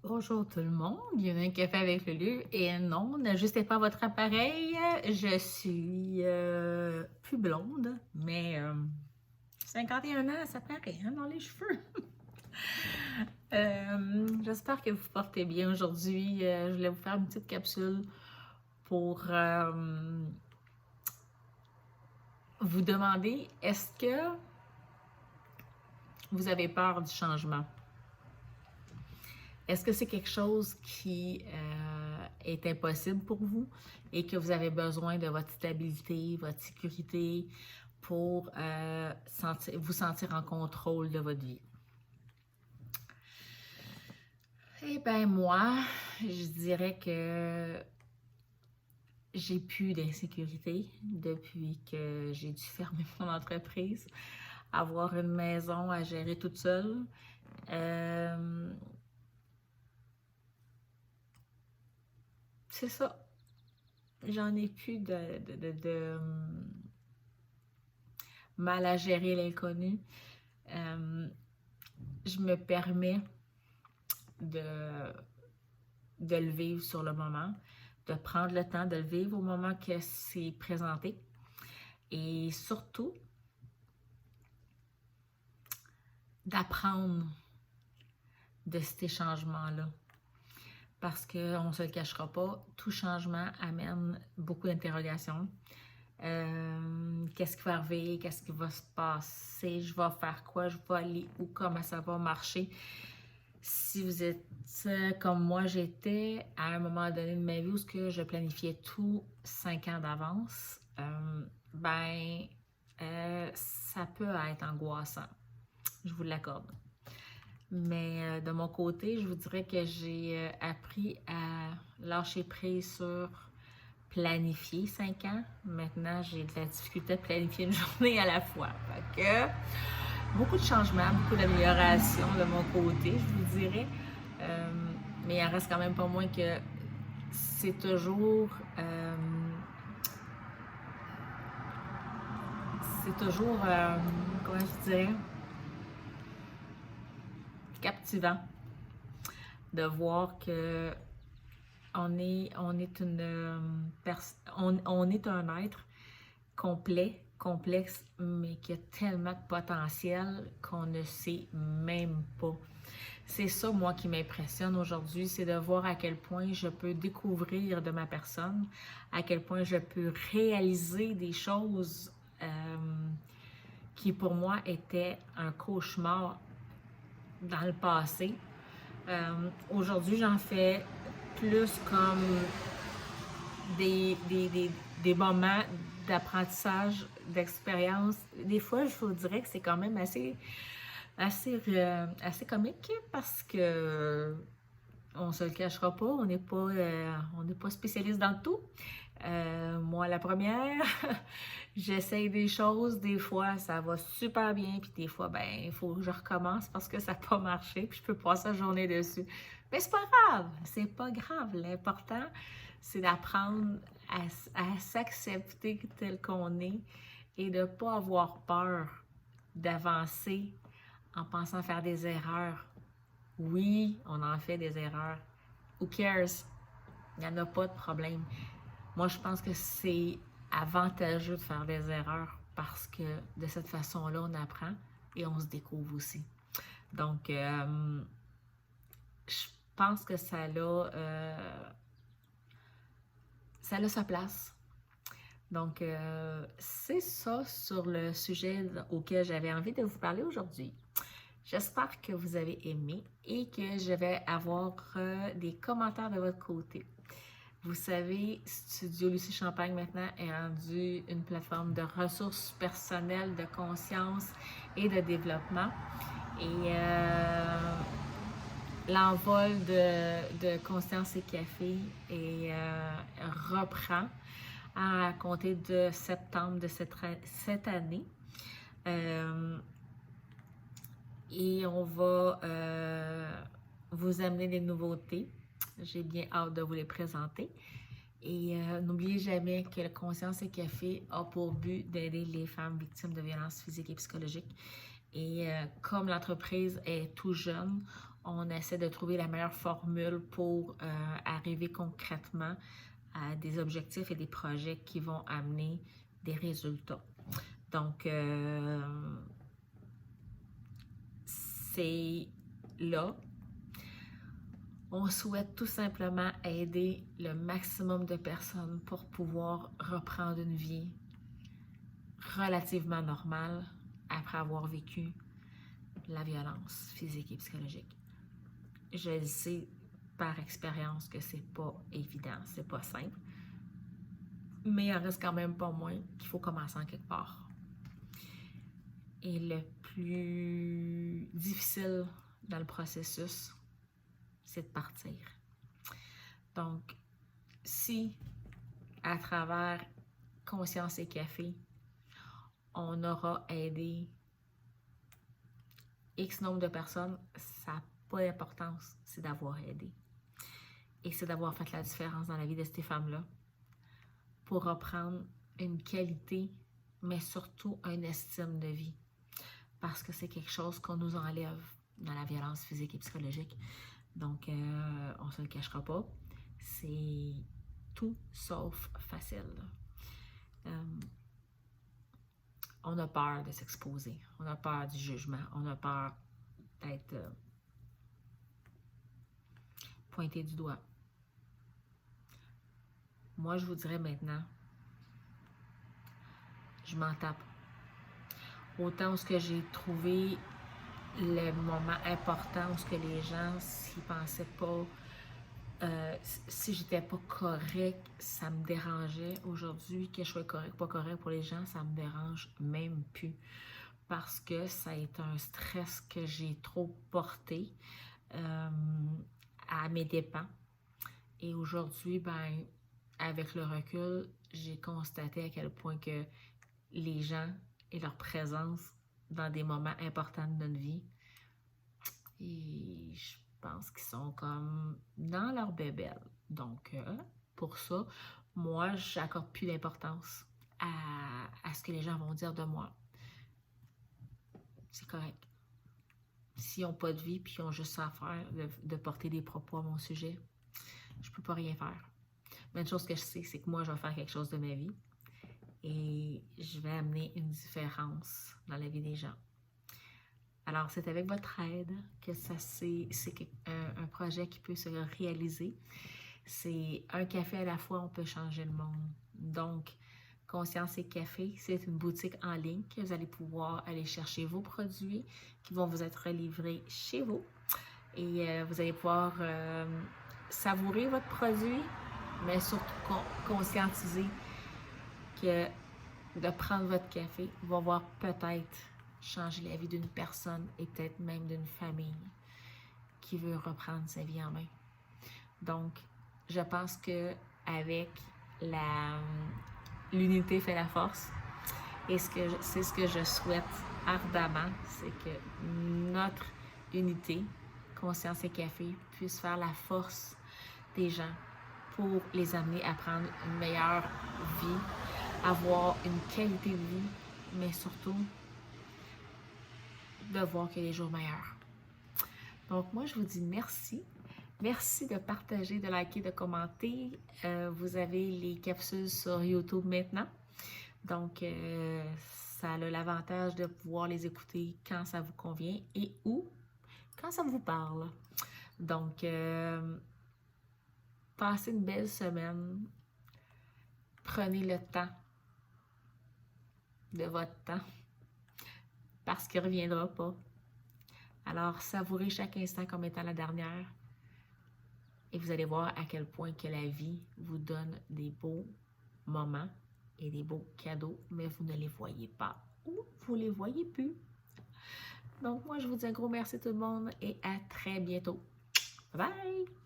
Bonjour tout le monde, bienvenue à un café avec Lulu. Et non, n'ajustez pas votre appareil, je suis plus blonde, mais 51 ans, ça paraît hein, dans les cheveux. J'espère que vous portez bien aujourd'hui. Je voulais vous faire une petite capsule pour vous demander, est-ce que vous avez peur du changement? Est-ce que c'est quelque chose qui est impossible pour vous et que vous avez besoin de votre stabilité, votre sécurité pour vous sentir en contrôle de votre vie? Eh bien, moi, je dirais que j'ai plus d'insécurité depuis que j'ai dû fermer mon entreprise, avoir une maison à gérer toute seule. C'est ça. J'en ai plus de mal à gérer l'inconnu. Je me permets de, de le vivre sur le moment, de prendre le temps de le vivre au moment que c'est présenté. Et surtout, d'apprendre de ces changements-là. Parce qu'on ne se le cachera pas, tout changement amène beaucoup d'interrogations. Qu'est-ce qui va arriver? Qu'est-ce qui va se passer? Je vais faire quoi? Je vais aller où? Comment ça va marcher? Si vous êtes comme moi j'étais à un moment donné de ma vie où je planifiais tout 5 ans d'avance, ça peut être angoissant. Je vous l'accorde. Mais de mon côté, je vous dirais que j'ai appris à lâcher prise sur planifier 5 ans. Maintenant, j'ai de la difficulté à planifier une journée à la fois. Fait que beaucoup de changements, beaucoup d'améliorations de mon côté, je vous dirais. Mais il en reste quand même pas moins que c'est toujours comment je dirais, captivant de voir que on est un être complet, complexe, mais qui a tellement de potentiel qu'on ne sait même pas. C'est ça, moi, qui m'impressionne aujourd'hui, c'est de voir à quel point je peux découvrir de ma personne, à quel point je peux réaliser des choses qui, pour moi, étaient un cauchemar dans le passé. Aujourd'hui, j'en fais plus comme des moments d'apprentissage, d'expérience. Des fois, je vous dirais que c'est quand même assez comique parce que on se le cachera pas, on n'est pas spécialiste dans le tout. Moi, la première, j'essaye des choses, des fois ça va super bien, puis des fois, ben, il faut que je recommence parce que ça n'a pas marché, puis je peux passer la journée dessus. Mais c'est pas grave, c'est pas grave. L'important, c'est d'apprendre à s'accepter tel qu'on est et de ne pas avoir peur d'avancer en pensant faire des erreurs. Oui, on en fait des erreurs. Who cares? Il n'y en a pas de problème. Moi, je pense que c'est avantageux de faire des erreurs parce que de cette façon-là, on apprend et on se découvre aussi. Donc, je pense que ça a sa place. Donc, c'est ça sur le sujet auquel j'avais envie de vous parler aujourd'hui. J'espère que vous avez aimé et que je vais avoir des commentaires de votre côté. Vous savez, Studio Lucie Champagne maintenant est rendu une plateforme de ressources personnelles, de conscience et de développement. Et l'envol de Conscience et Café reprend à compter de septembre de cette année. Et on va vous amener des nouveautés. J'ai bien hâte de vous les présenter. Et n'oubliez jamais que le Conscience et Café a pour but d'aider les femmes victimes de violences physiques et psychologiques. Et comme l'entreprise est tout jeune, On essaie de trouver la meilleure formule pour arriver concrètement à des objectifs et des projets qui vont amener des résultats. Donc, c'est là. On souhaite tout simplement aider le maximum de personnes pour pouvoir reprendre une vie relativement normale après avoir vécu la violence physique et psychologique. Je le sais par expérience que c'est pas évident, c'est pas simple, mais il en reste quand même pas moins qu'il faut commencer en quelque part. Et le plus difficile dans le processus, c'est de partir. Donc, si à travers Conscience et Café, on aura aidé X nombre de personnes, ça n'a pas d'importance, c'est d'avoir aidé. Et c'est d'avoir fait la différence dans la vie de ces femmes-là pour reprendre une qualité, mais surtout une estime de vie. Parce que c'est quelque chose qu'on nous enlève dans la violence physique et psychologique. Donc, on ne se le cachera pas. C'est tout sauf facile. On a peur de s'exposer. On a peur du jugement. On a peur d'être pointé du doigt. Moi, je vous dirais maintenant, je m'en tape. Autant où ce que j'ai trouvé le moment important où ce que les gens, s'ils pensaient pas, si j'étais pas correct, ça me dérangeait. Aujourd'hui, que je sois correct, pas correct pour les gens, ça me dérange même plus. Parce que ça a été un stress que j'ai trop porté à mes dépens. Et aujourd'hui, ben, avec le recul, j'ai constaté à quel point que les gens et leur présence dans des moments importants de notre vie, et je pense qu'ils sont comme dans leur bébelle. Donc, pour ça, moi, j'accorde plus d'importance à ce que les gens vont dire de moi. C'est correct. S'ils n'ont pas de vie puis ils ont juste ça à faire de porter des propos à mon sujet, je peux pas rien faire. Mais une chose que je sais, c'est que moi, je vais faire quelque chose de ma vie et je vais amener une différence dans la vie des gens. Alors, c'est avec votre aide que c'est un projet qui peut se réaliser. C'est un café à la fois, on peut changer le monde. Donc, Conscience et Café, c'est une boutique en ligne que vous allez pouvoir aller chercher vos produits qui vont vous être livrés chez vous. Et vous allez pouvoir savourer votre produit, mais surtout conscientiser que de prendre votre café va voir peut-être changer la vie d'une personne et peut-être même d'une famille qui veut reprendre sa vie en main. Donc, je pense que avec l'unité fait la force. Et c'est ce que je souhaite ardemment, c'est que notre unité, Conscience et Café, puisse faire la force des gens pour les amener à prendre une meilleure vie, avoir une qualité de vie, mais surtout de voir qu'il y a des jours meilleurs. Donc moi, je vous dis merci. Merci de partager, de liker, de commenter. Vous avez les capsules sur YouTube maintenant. Donc, ça a l'avantage de pouvoir les écouter quand ça vous convient et ou quand ça vous parle. Donc, passez une belle semaine. Prenez le temps de votre temps parce qu'il ne reviendra pas. Alors, savourez chaque instant comme étant la dernière. Et vous allez voir à quel point que la vie vous donne des beaux moments et des beaux cadeaux, mais vous ne les voyez pas ou vous ne les voyez plus. Donc, moi, je vous dis un gros merci tout le monde et à très bientôt. Bye bye!